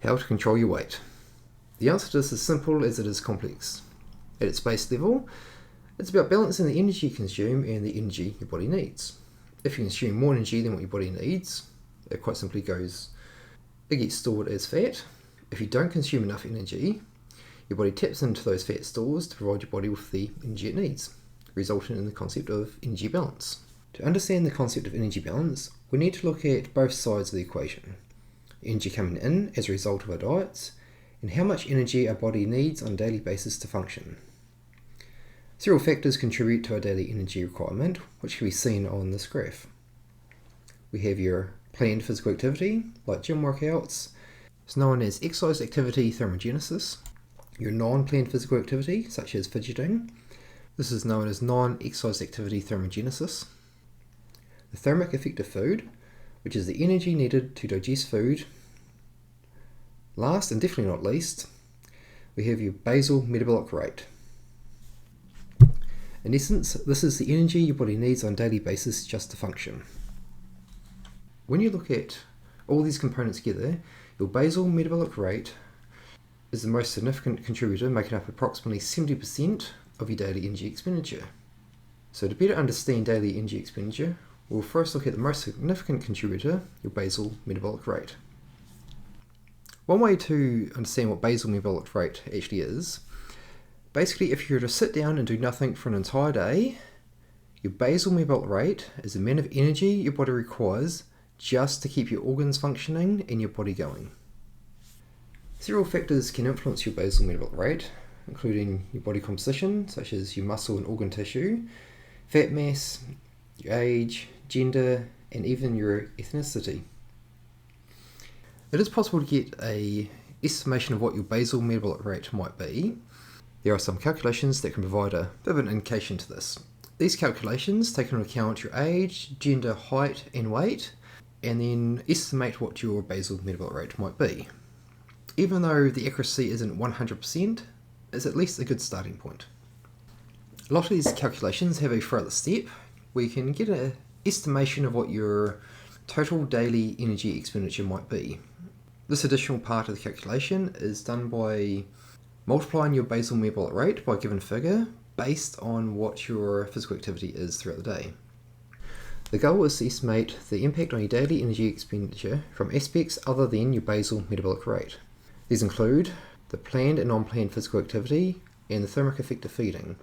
How to control your weight. The answer to this is as simple as it is complex. At its base level, it's about balancing the energy you consume and the energy your body needs. If you consume more energy than what your body needs, it quite simply gets stored as fat. If you don't consume enough energy, your body taps into those fat stores to provide your body with the energy it needs, resulting in the concept of energy balance. To understand the concept of energy balance, we need to look at both sides of the equation. Energy coming in as a result of our diets, and how much energy our body needs on a daily basis to function. Several factors contribute to our daily energy requirement, which can be seen on this graph. We have your planned physical activity, like gym workouts. It's known as exercise activity thermogenesis. Your non-planned physical activity, such as fidgeting. This is known as non-exercise activity thermogenesis. The thermic effect of food, which is the energy needed to digest food. Last and definitely not least, we have your basal metabolic rate. In essence, this is the energy your body needs on a daily basis just to function. When you look at all these components together, your basal metabolic rate is the most significant contributor, making up approximately 70% of your daily energy expenditure. So to better understand daily energy expenditure, we'll first look at the most significant contributor, your basal metabolic rate. One way to understand what basal metabolic rate actually is, basically if you were to sit down and do nothing for an entire day, your basal metabolic rate is the amount of energy your body requires just to keep your organs functioning and your body going. Several factors can influence your basal metabolic rate, including your body composition, such as your muscle and organ tissue, fat mass, your age, gender, and even your ethnicity. It is possible to get an estimation of what your basal metabolic rate might be. There are some calculations that can provide a bit of an indication to this. These calculations take into account your age, gender, height, and weight, and then estimate what your basal metabolic rate might be. Even though the accuracy isn't 100%, it's at least a good starting point. A lot of these calculations have a further step where you can get an estimation of what your total daily energy expenditure might be. This additional part of the calculation is done by multiplying your basal metabolic rate by a given figure based on what your physical activity is throughout the day. The goal is to estimate the impact on your daily energy expenditure from aspects other than your basal metabolic rate. These include the planned and non-planned physical activity and the thermic effect of feeding.